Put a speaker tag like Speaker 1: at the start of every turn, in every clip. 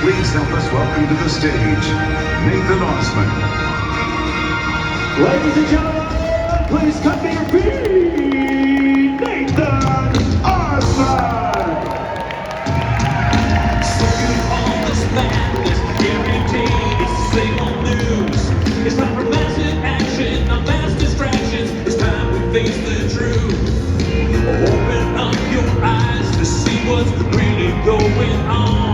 Speaker 1: Please help us welcome to the stage, Nathan Osmond.
Speaker 2: Ladies and gentlemen, please come to your feet, Nathan Osmond!
Speaker 3: Circling all this madness, every day it's the same old news. It's time for massive action, not mass distractions. It's time we face the truth. Open up your eyes to see what's really going on.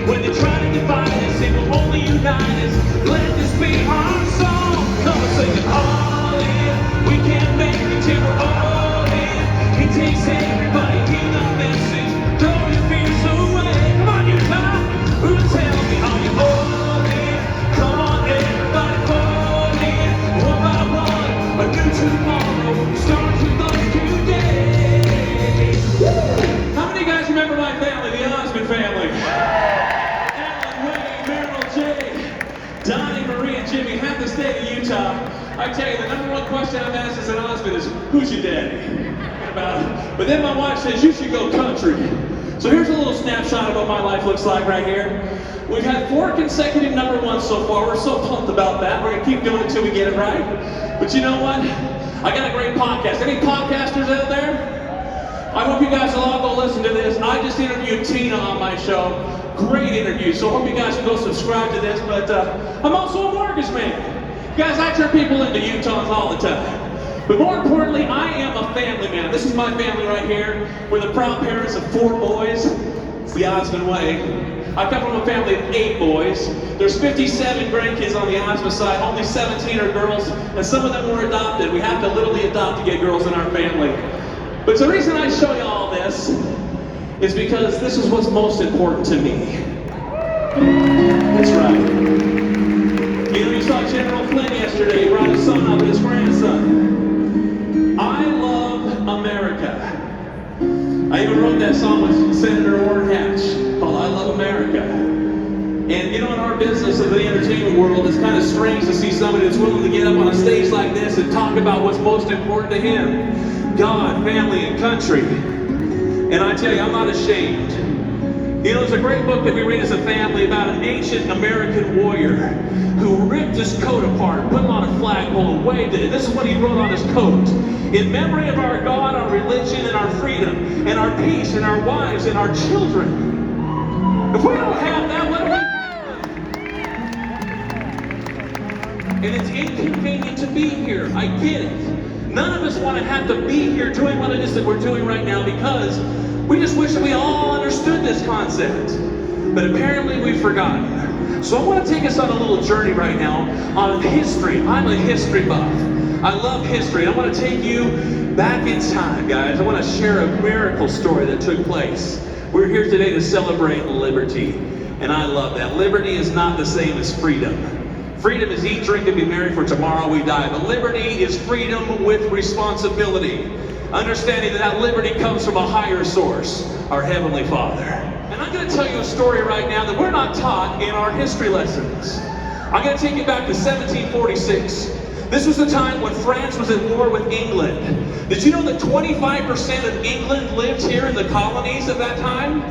Speaker 3: When they try to divide us, it will only unite us. Let this be our song. Come and sing it all in. We can't make it till we're all in. It takes everybody, hear the message. Throw your fears away. Come on, you time. Who tell me, are you all in? Come on, everybody, fall in. One by one, a new tomorrow starts with us today. Woo! How many of you guys remember my family, the Osmond family? Donnie, Marie, and Jimmy, half the state of Utah. I tell you, the number one question I'm asked as an Osmond is, who's your daddy? But then my wife says, you should go country. So here's a little snapshot of what my life looks like right here. We've had 4 consecutive number ones so far. We're so pumped about that. We're going to keep doing it until we get it right. But you know what? I got a great podcast. Any podcasters out there? I hope you guys will all go listen to this. I just interviewed Tina on my show. Great interview, so I hope you guys can go subscribe to this, but I'm also a mortgage man. Guys, I turn people into Utahns all the time. But more importantly, I am a family man. This is my family right here. We're the proud parents of 4 boys. It's the Osmond way. I come from a family of 8 boys. There's 57 grandkids on the Osmond side. Only 17 are girls, and some of them were adopted. We have to literally adopt to get girls in our family. But the reason I show you all this is because this is what's most important to me. That's right. You know, you saw General Flynn yesterday. He brought his son up, his grandson. I love America. I even wrote that song with Senator Orrin Hatch called I Love America. And you know, in our business of the entertainment world, it's kind of strange to see somebody that's willing to get up on a stage like this and talk about what's most important to him. God, family, and country. And I tell you, I'm not ashamed. You know, there's a great book that we read as a family about an ancient American warrior who ripped his coat apart, put him on a flagpole, and waved it. This is what he wrote on his coat. In memory of our God, our religion, and our freedom, and our peace, and our wives, and our children. If we don't have that, what do we have? And it's inconvenient to be here. I get it. None of us want to have to be here doing what it is that we're doing right now because we just wish we all understood this concept. But apparently we've forgotten. So I want to take us on a little journey right now on history. I'm a history buff. I love history. I want to take you back in time, guys. I want to share a miracle story that took place. We're here today to celebrate liberty. And I love that. Liberty is not the same as freedom. Freedom is eat, drink, and be merry, for tomorrow we die. But liberty is freedom with responsibility. Understanding that liberty comes from a higher source, our Heavenly Father. And I'm going to tell you a story right now that we're not taught in our history lessons. I'm going to take you back to 1746. This was the time when France was at war with England. Did you know that 25% of England lived here in the colonies at that time?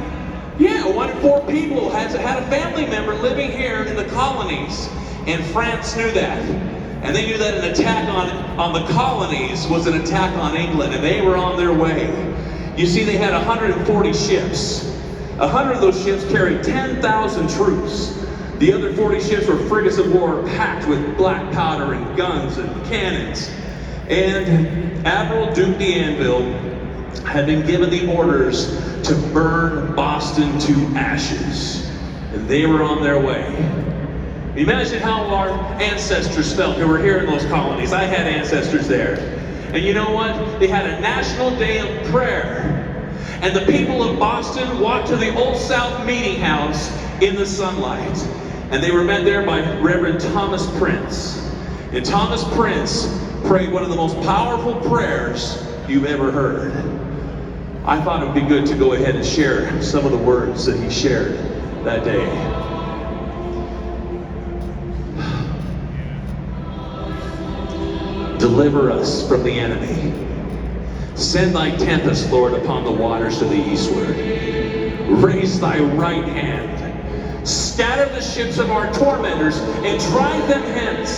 Speaker 3: Yeah, 1 in 4 people had a family member living here in the colonies. And France knew that. And they knew that an attack on the colonies was an attack on England, and they were on their way. You see, they had 140 ships. 100 of those ships carried 10,000 troops. The other 40 ships were frigates of war packed with black powder and guns and cannons. And Admiral Duke d'Anville had been given the orders to burn Boston to ashes. And they were on their way. Imagine how our ancestors felt who were here in those colonies. I had ancestors there. And you know what? They had a national day of prayer. And the people of Boston walked to the Old South Meeting House in the sunlight. And they were met there by Reverend Thomas Prince. And Thomas Prince prayed one of the most powerful prayers you've ever heard. I thought it would be good to go ahead and share some of the words that he shared that day. Deliver us from the enemy. Send thy tempest, Lord, upon the waters to the eastward. Raise thy right hand. Scatter the ships of our tormentors and drive them hence.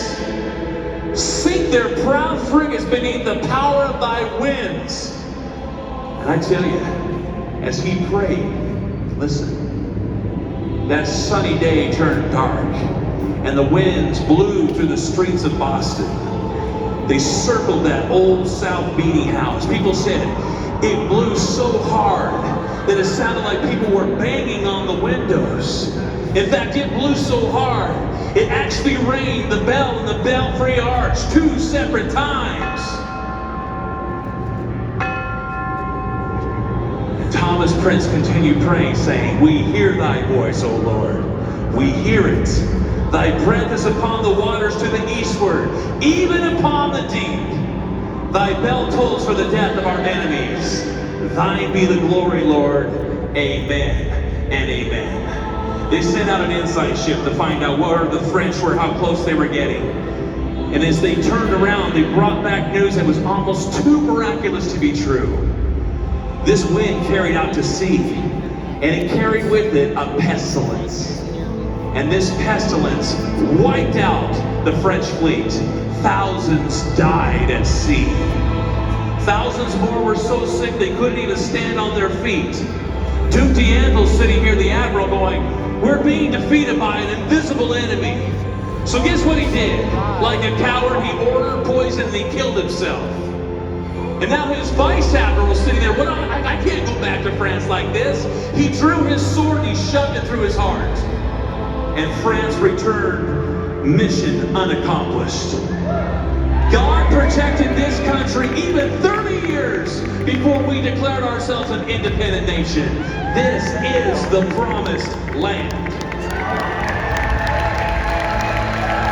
Speaker 3: Sink their proud frigates beneath the power of thy winds. And I tell you, as he prayed, listen, that sunny day turned dark, and the winds blew through the streets of Boston. They circled that old South Beatty house. People said it blew so hard that it sounded like people were banging on the windows. In fact, it blew so hard, it actually rang the bell in the Belfry Arch 2 separate times. And Thomas Prince continued praying, saying, we hear thy voice, O Lord. We hear it. Thy breath is upon the waters to the eastward, even upon the deep. Thy bell tolls for the death of our enemies. Thine be the glory, Lord. Amen and amen. They sent out an insight ship to find out where the French were, how close they were getting. And as they turned around, they brought back news that was almost too miraculous to be true. This wind carried out to sea, and it carried with it a pestilence. And this pestilence wiped out the French fleet. Thousands died at sea. Thousands more were so sick they couldn't even stand on their feet. Duke D'Anville's sitting here, the Admiral, going, we're being defeated by an invisible enemy. So guess what he did? Like a coward, he ordered poison and he killed himself. And now his vice admiral was sitting there, well, I can't go back to France like this. He drew his sword and he shoved it through his heart. And France returned mission unaccomplished. God protected this country even 30 years before we declared ourselves an independent nation. This is the promised land.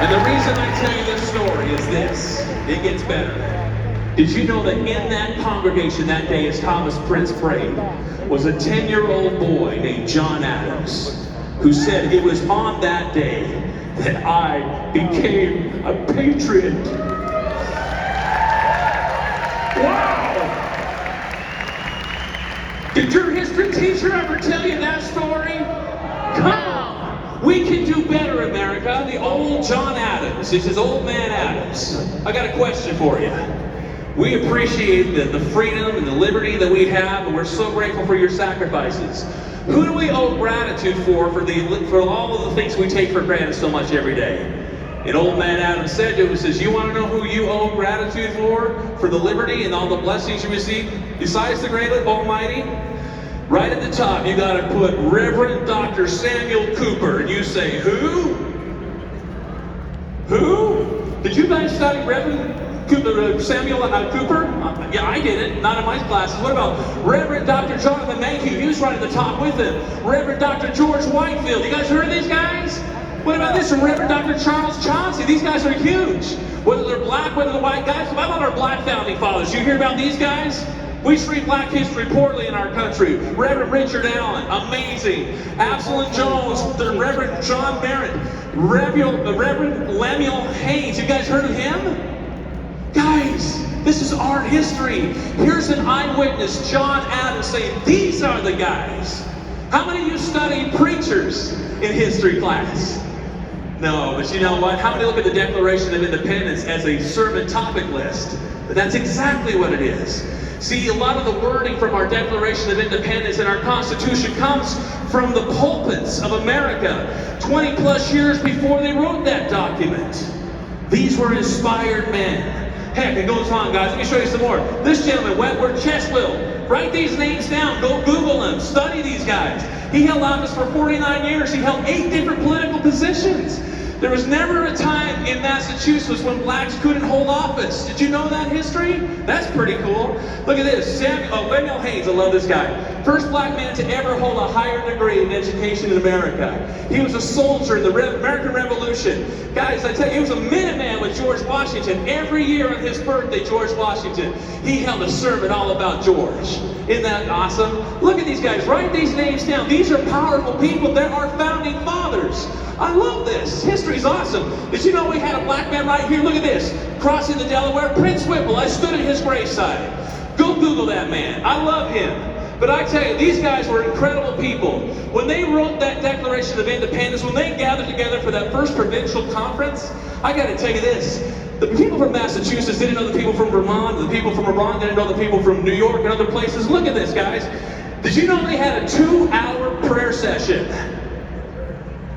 Speaker 3: And the reason I tell you this story is this. It gets better. Did you know that in that congregation that day, as Thomas Prince prayed, was a 10-year-old boy named John Adams, who said it was on that day that I became a patriot. Wow! Did your history teacher ever tell you that story? Come on! We can do better, America. The old John Adams. This is old man Adams. I got a question for you. We appreciate the freedom and the liberty that we have, and we're so grateful for your sacrifices. Who do we owe gratitude for all of the things we take for granted so much every day? And old man Adams said to us, says, you want to know who you owe gratitude for the liberty and all the blessings you receive, besides the great almighty? Right at the top, you got to put Reverend Dr. Samuel Cooper, and you say, who? Who? Did you guys study Reverend Samuel Cooper? Yeah, I didn't. Not in my classes. What about Reverend Dr. Jonathan Mayhew? He was right at the top with him. Reverend Dr. George Whitefield. You guys heard of these guys? What about this? Reverend Dr. Charles Chauncey. These guys are huge. Whether they're black, whether they're white guys. What about our black founding fathers? You hear about these guys? We treat black history poorly in our country. Reverend Richard Allen, amazing. Absalom Jones, the Reverend John Barrett, Reverend Lemuel Haynes. You guys heard of him? Guys, this is art history. Here's an eyewitness, John Adams, saying, these are the guys. How many of you studied preachers in history class? No, but you know what? How many look at the Declaration of Independence as a sermon topic list? But that's exactly what it is. See, a lot of the wording from our Declaration of Independence and our Constitution comes from the pulpits of America 20 plus years before they wrote that document. These were inspired men. Heck, it goes on, guys. Let me show you some more. This gentleman, Wentworth Cheswill. Write these names down. Go Google them. Study these guys. He held office for 49 years. He held 8 different political positions. There was never a time in Massachusetts when blacks couldn't hold office. Did you know that history? That's pretty cool. Look at this. Lemuel Haynes, I love this guy. First black man to ever hold a higher degree in education in America. He was a soldier in the American Revolution. Guys, I tell you, he was a Minuteman with George Washington. Every year on his birthday, George Washington, he held a sermon all about George. Isn't that awesome? Look at these guys. Write these names down. These are powerful people. They're our founding fathers. I love this. History's awesome. Did you know we had a black man right here? Look at this. Crossing the Delaware. Prince Whipple. I stood at his graveside. Go Google that man. I love him. But I tell you, these guys were incredible people. When they wrote that Declaration of Independence, when they gathered together for that first provincial conference, I got to tell you this. The people from Massachusetts didn't know the people from Vermont. The people from Vermont didn't know the people from New York and other places. Look at this, guys. Did you know they had a 2-hour prayer session?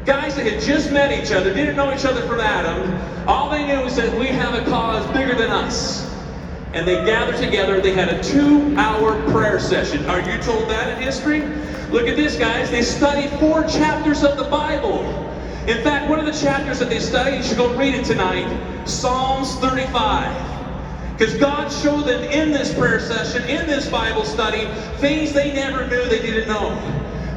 Speaker 3: Guys that had just met each other, didn't know each other from Adam. All they knew was that we have a cause bigger than us. And they gathered together, they had a 2-hour prayer session. Are you told that in history? Look at this, guys. They studied 4 chapters of the Bible. In fact, one of the chapters that they studied, you should go read it tonight, Psalms 35. Because God showed them in this prayer session, in this Bible study, things they never knew they didn't know.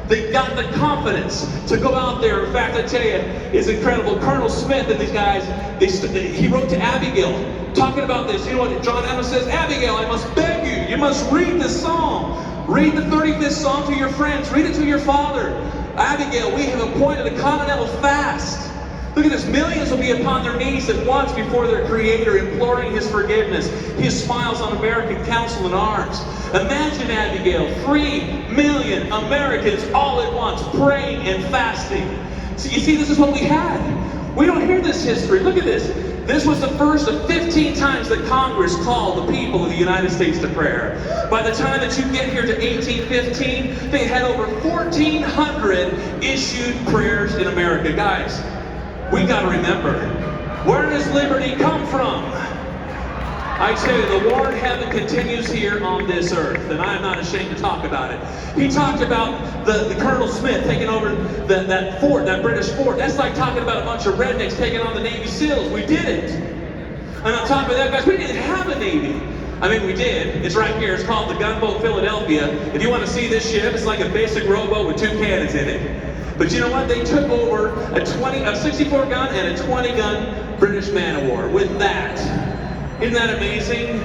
Speaker 3: They got the confidence to go out there. In fact, I tell you, it's incredible. Colonel Smith and these guys, he wrote to Abigail, talking about this. You know what John Adams says? Abigail, I must beg you, you must read this psalm. Read the 35th Psalm to your friends. Read it to your father. Abigail, we have appointed a continental fast. Look at this. Millions will be upon their knees at once before their Creator, imploring His forgiveness. His smiles on American council in arms. Imagine, Abigail, 3 million Americans all at once praying and fasting. So you see, this is what we had. We don't hear this history. Look at this. This was the first of 15 times that Congress called the people of the United States to prayer. By the time that you get here to 1815, they had over 1,400 issued prayers in America. Guys, we got to remember, where does liberty come from? I tell you, the war in heaven continues here on this earth, and I am not ashamed to talk about it. He talked about the Colonel Smith taking over that fort, that British fort. That's like talking about a bunch of rednecks taking on the Navy SEALs. We did it. And on top of that, guys, we didn't have a Navy. I mean, we did. It's right here. It's called the Gunboat Philadelphia. If you want to see this ship, it's like a basic rowboat with 2 cannons in it. But you know what? They took over a 64-gun and a 20-gun British man-of-war with that. Isn't that amazing?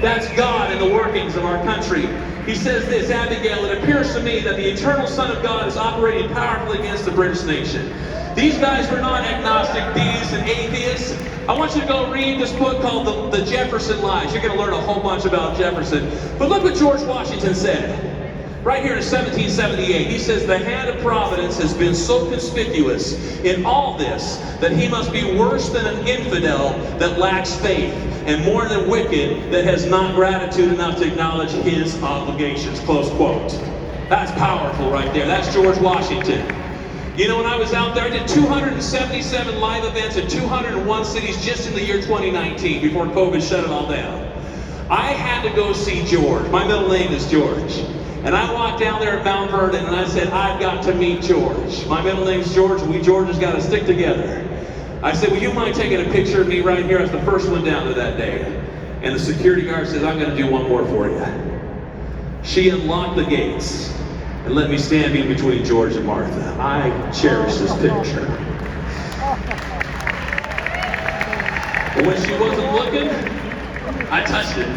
Speaker 3: That's God in the workings of our country. He says this, Abigail, it appears to me that the eternal Son of God is operating powerfully against the British nation. These guys were not agnostic deists and atheists. I want you to go read this book called the Jefferson Lies. You're going to learn a whole bunch about Jefferson. But look what George Washington said. Right here in 1778, he says, the hand of providence has been so conspicuous in all this that he must be worse than an infidel that lacks faith, and more than wicked that has not gratitude enough to acknowledge his obligations, close quote. That's powerful right there. That's George Washington. You know, when I was out there, I did 277 live events in 201 cities just in the year 2019 before COVID shut it all down. I had to go see George. My middle name is George. And I walked down there at Mount Vernon and I said, I've got to meet George. My middle name's George, and we Georges got to stick together. I said, will you mind taking a picture of me right here? I was the first one down to that day. And the security guard says, I'm going to do one more for you. She unlocked the gates and let me stand in between George and Martha. I cherish this picture. And when she wasn't looking, I touched it.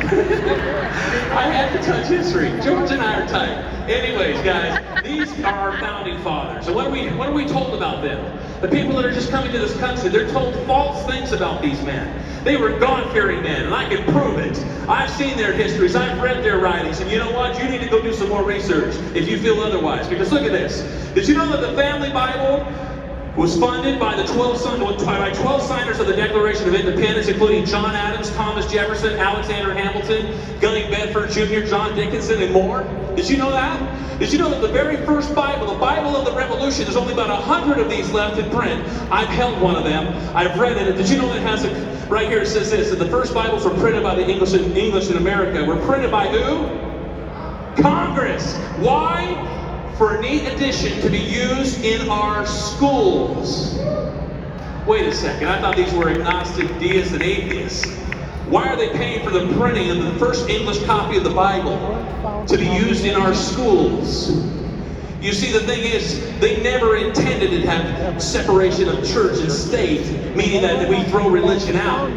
Speaker 3: I had to touch history. George and I are tight. Anyways, guys, these are our founding fathers. And what are we told about them? The people that are just coming to this country, they're told false things about these men. They were God-fearing men, and I can prove it. I've seen their histories. I've read their writings. And you know what? You need to go do some more research if you feel otherwise. Because look at this. Did you know that the family Bible was funded by 12 signers of the Declaration of Independence, including John Adams, Thomas Jefferson, Alexander Hamilton, Gunning Bedford Jr., John Dickinson, and more? Did you know that? Did you know that the very first Bible, the Bible of the Revolution, there's only about 100 of these left in print. I've held one of them. I've read it. Did you know that it has right here it says this, that the first Bibles were printed by the English in America. Were printed by who? Congress. Why? For a neat addition to be used in our schools. Wait a second, I thought these were agnostic deists and atheists. Why are they paying for the printing of the first English copy of the Bible to be used in our schools? You see, the thing is, they never intended to have separation of church and state, meaning that we throw religion out.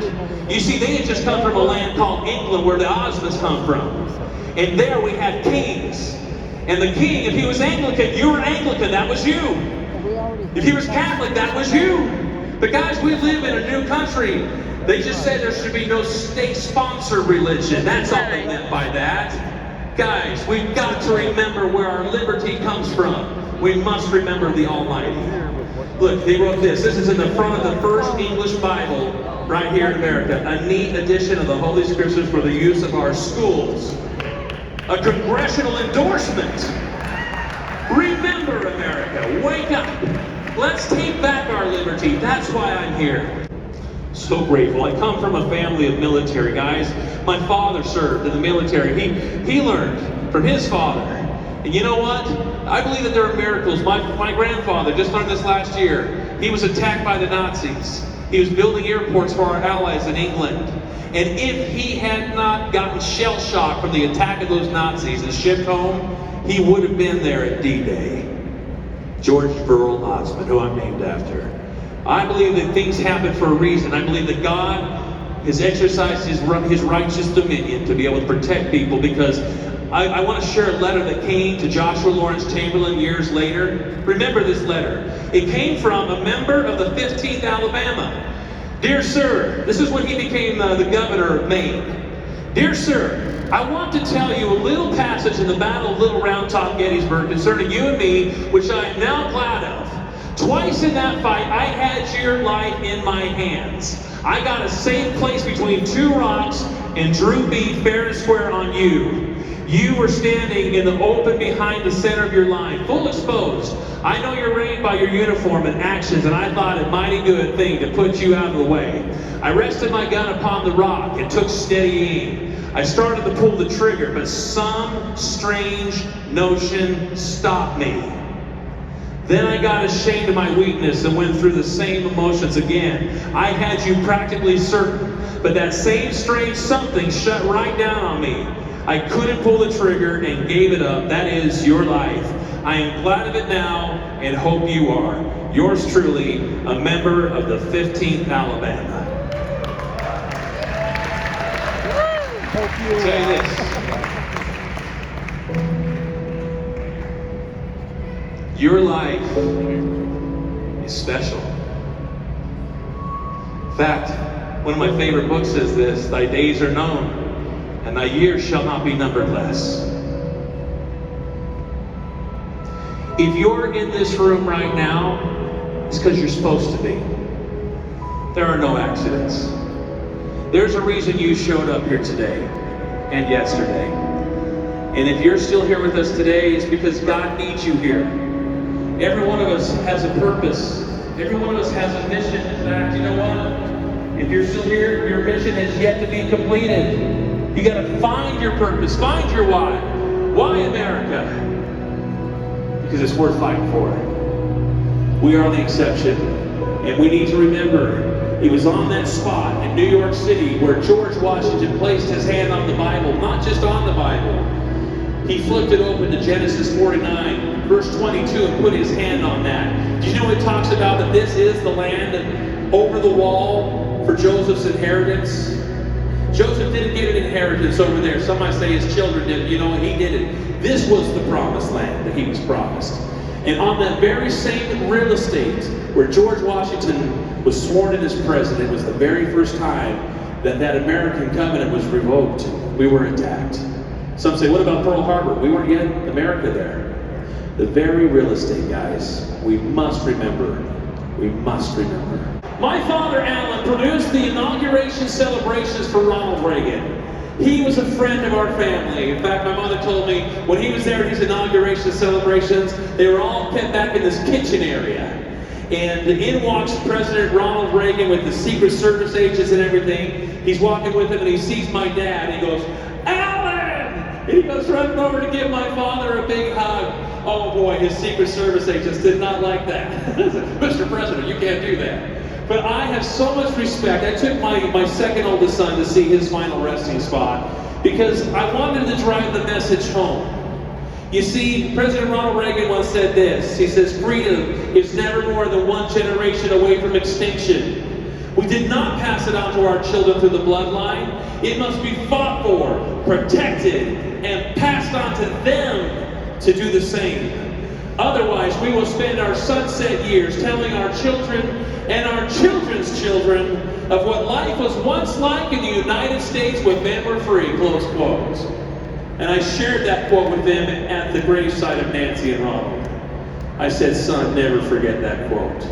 Speaker 3: You see, they had just come from a land called England where the Osmonds come from. And there we had kings. And the king, if he was Anglican, you were Anglican, that was you. If he was Catholic, that was you. But guys, we live in a new country. They just said there should be no state-sponsored religion. That's all they meant by that. Guys, we've got to remember where our liberty comes from. We must remember the Almighty. Look, they wrote this. This is in the front of the first English Bible right here in America. A neat edition of the Holy Scriptures for the use of our schools. A congressional endorsement. Remember, America, wake up. Let's take back our liberty. That's why I'm here. So grateful. I come from a family of military guys. My father served in the military. He learned from his father. And you know what? I believe that there are miracles. My grandfather just learned this last year. He was attacked by the Nazis. He was building airports for our allies in England. And if he had not gotten shell shock from the attack of those Nazis and shipped home, he would have been there at D-Day. George Burrell Osmond, who I'm named after. I believe that things happen for a reason. I believe that God has exercised his righteous dominion to be able to protect people, because I want to share a letter that came to Joshua Lawrence Chamberlain years later. Remember this letter. It came from a member of the 15th Alabama. Dear sir, this is when he became the governor of Maine. Dear sir, I want to tell you a little passage in the Battle of Little Round Top Gettysburg concerning you and me, which I am now glad of. Twice in that fight, I had your life in my hands. I got a safe place between two rocks and drew B fair and square on you. You were standing in the open behind the center of your line, full exposed. I know you're raised by your uniform and actions, and I thought it mighty good thing to put you out of the way. I rested my gun upon the rock and took steady aim. I started to pull the trigger, but some strange notion stopped me. Then I got ashamed of my weakness and went through the same emotions again. I had you practically certain, but that same strange something shut right down on me. I couldn't pull the trigger and gave it up. That is your life. I am glad of it now and hope you are. Yours truly, a member of the 15th Alabama. I'll tell you this. Your life is special. In fact, one of my favorite books says this: thy days are known, and thy years shall not be numbered less. If you're in this room right now, it's because you're supposed to be. There are no accidents. There's a reason you showed up here today and yesterday. And if you're still here with us today, it's because God needs you here. Every one of us has a purpose. Every one of us has a mission. In fact, you know what? If you're still here, your mission has yet to be completed. You got to find your purpose. Find your why. Why America? Because it's worth fighting for. We are the exception. And we need to remember, it was on that spot in New York City where George Washington placed his hand on the Bible, not just on the Bible. He flipped it open to Genesis 49, verse 22, and put his hand on that. Do you know it talks about that this is the land over the wall for Joseph's inheritance? Joseph didn't get an inheritance over there. Some might say his children did. You know, he didn't. This was the promised land that he was promised. And on that very same real estate where George Washington was sworn in as president, was the very first time that that American covenant was revoked. We were attacked. Some say, what about Pearl Harbor? We weren't yet America there. The very real estate, guys, we must remember. We must remember. My father, Alan, produced the inauguration celebrations for Ronald Reagan. He was a friend of our family. In fact, my mother told me when he was there at his inauguration celebrations, they were all kept back in this kitchen area. And in walks President Ronald Reagan with the Secret Service agents and everything. He's walking with him and he sees my dad and he goes, Alan! And he goes running over to give my father a big hug. Oh boy, his Secret Service agents did not like that. Mr. President, you can't do that. But I have so much respect. I took my second oldest son to see his final resting spot because I wanted to drive the message home. You see, President Ronald Reagan once said this. He says, freedom is never more than one generation away from extinction. We did not pass it on to our children through the bloodline. It must be fought for, protected, and passed on to them to do the same. Otherwise, we will spend our sunset years telling our children and our children's children of what life was once like in the United States when men were free, close quotes. And I shared that quote with them at the graveside of Nancy and Ronald. I said, son, never forget that quote.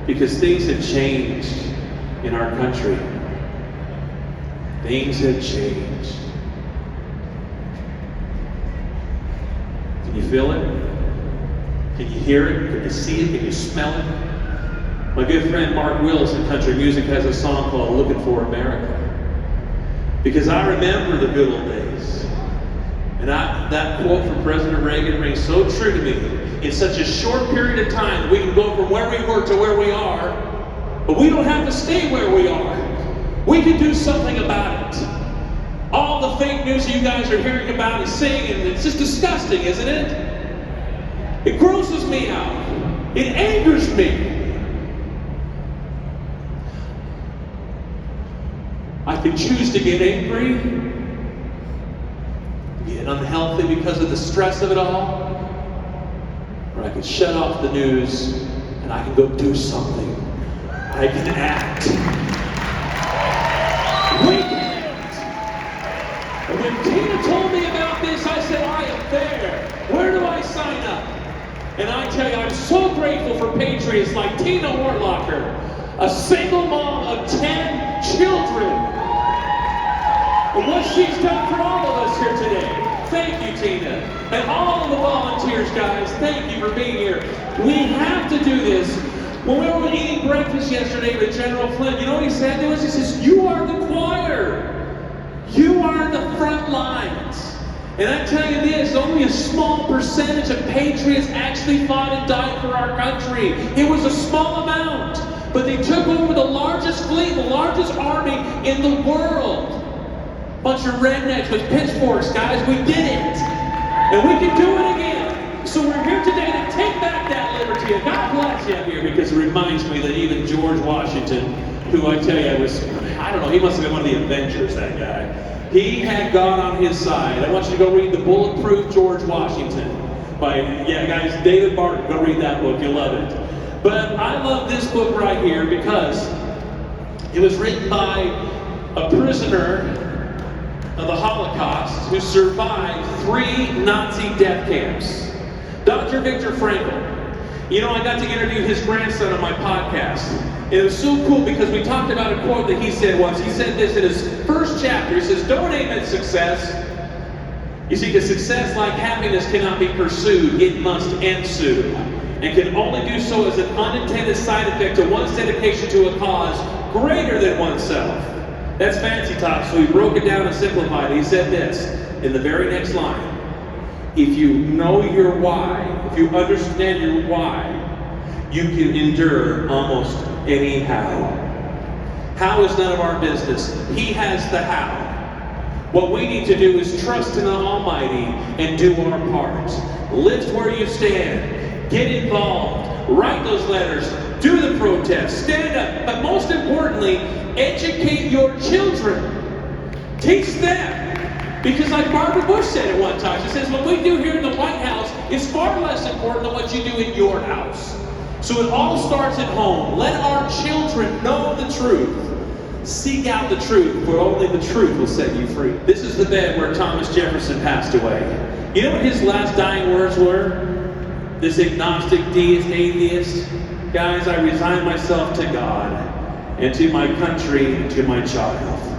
Speaker 3: Because things have changed in our country. Things have changed. Can you feel it? Can you hear it? Can you see it? Can you smell it? My good friend Mark Willis in country music has a song called Looking for America. Because I remember the good old days. And that quote from President Reagan rings so true to me. In such a short period of time, we can go from where we were to where we are, but we don't have to stay where we are. We can do something about it. All the fake news you guys are hearing about is saying, and it's just disgusting, isn't it? It grosses me out. It angers me. I can choose to get angry, get unhealthy because of the stress of it all, or I can shut off the news and I can go do something. I can act. We can't. And when Tina told me about this, I said, I am there. Where do I sign up? And I tell you, I'm so grateful for patriots like Tina Hortlocker, a single mom of 10 children. And what she's done for all of us here today. Thank you, Tina. And all of the volunteers, guys, thank you for being here. We have to do this. When we were eating breakfast yesterday with General Flynn, you know what he said to us? He says, you are the choir. You are the front lines. And I tell you this, only a small percentage of patriots actually fought and died for our country. It was a small amount. But they took over the largest fleet, the largest army in the world. Bunch of rednecks with pitchforks, guys, we did it. And we can do it again. So we're here today to take back that liberty. And God bless you here, because it reminds me that even George Washington, who I tell you, I don't know, he must have been one of the Avengers, that guy. He had God on his side. I want you to go read The Bulletproof George Washington by, guys, David Barton. Go read that book, you'll love it. But I love this book right here because it was written by a prisoner of the Holocaust who survived 3 Nazi death camps. Dr. Viktor Frankl. You know, I got to interview his grandson on my podcast. And it was so cool because we talked about a quote that he said once. He said this in his first chapter. He says, don't aim at success. You see, because success, like happiness, cannot be pursued. It must ensue. And can only do so as an unintended side effect to one's dedication to a cause greater than oneself. That's fancy talk, so he broke it down and simplified it. He said this in the very next line. If you know your why, if you understand your why, you can endure almost any how. How is none of our business. He has the how. What we need to do is trust in the Almighty and do our part. Lift where you stand. Get involved. Write those letters. Do the protest. Stand up. But most importantly, educate your children. Teach them. Because like Barbara Bush said at one time, she says, what we do here in the White House is far less important than what you do in your house. So it all starts at home. Let our children know the truth. Seek out the truth, for only the truth will set you free. This is the bed where Thomas Jefferson passed away. You know what his last dying words were? This agnostic, deist, atheist. Guys, I resign myself to God and to my country and to my child.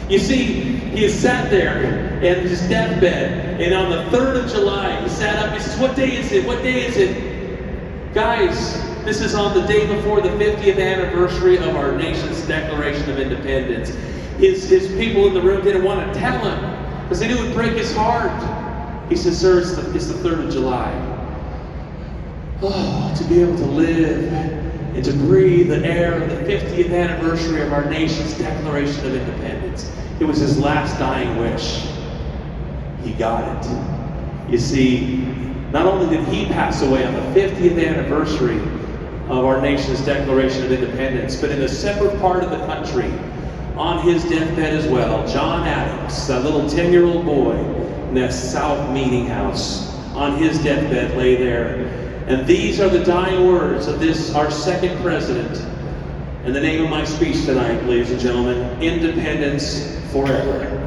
Speaker 3: You see, he sat there in his deathbed, and on the 3rd of July, he sat up, he says, what day is it? What day is it? Guys, this is on the day before the 50th anniversary of our nation's Declaration of Independence. His people in the room didn't want to tell him, because they knew it would break his heart. He said, sir, it's the 3rd of July. Oh, to be able to live and to breathe the air of the 50th anniversary of our nation's Declaration of Independence. It was his last dying wish. He got it. You see, not only did he pass away on the 50th anniversary of our nation's Declaration of Independence, but in a separate part of the country, on his deathbed as well, John Adams, that little 10-year-old boy in that South Meeting House, on his deathbed lay there. And these are the dying words of this, our second president. And the name of my speech tonight, ladies and gentlemen, Independence Forever.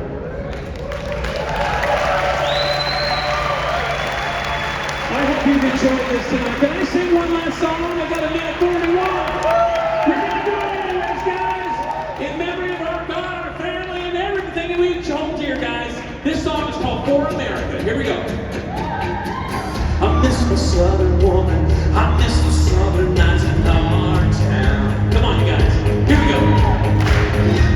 Speaker 3: hope you've enjoyed this tonight. Can I sing one last song? I got a minute 41. We're going to do it anyways, guys. In memory of our God, our family, and everything that we hold dear, guys. This song is called For America. Here we go. I miss my southern woman. I miss the southern nights in our town. Come on, you guys. Here we go.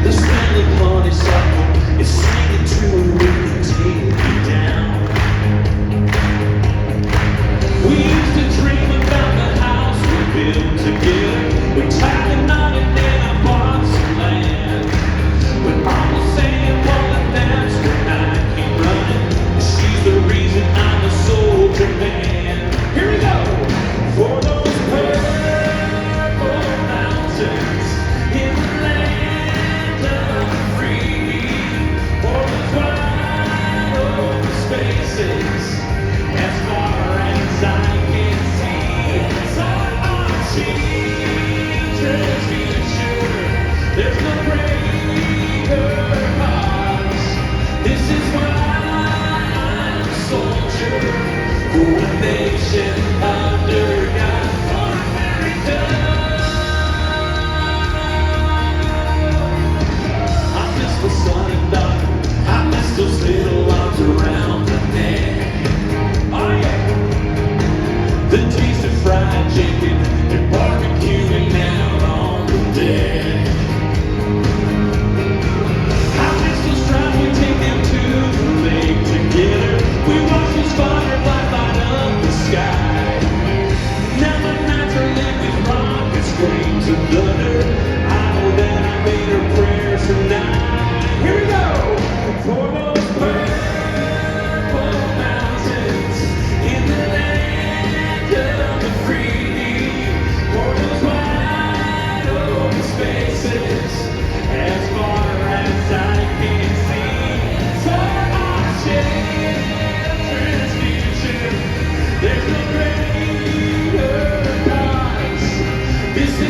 Speaker 3: The Stanley honeysuckle is singing to a rhythm, take me down. We used to dream about the house we built together. We tied a knot and then I bought some land. But Mama saying, well, that's when I keep running. She's the reason I'm a soldier man. Here we go. For those purple mountains in the land of the free. For those wide open spaces as far as I can see. So our children's future, there's no greater cause. This is why I'm a soldier for a nation under God. For America, I miss the son and daughter. I miss those little arms around the neck. Oh yeah, the taste of fried chicken and barbecuing out on the deck. I miss those drives we take them to the lake together. We watch those fireflies light up the sky. Now my nights are lit with rockets, screams and thunder. I know that I made her prayers tonight. Here we go. For those purple mountains in the land of the free. For those wide open spaces as far as I can see. For our children's future, there's no greater cause. This is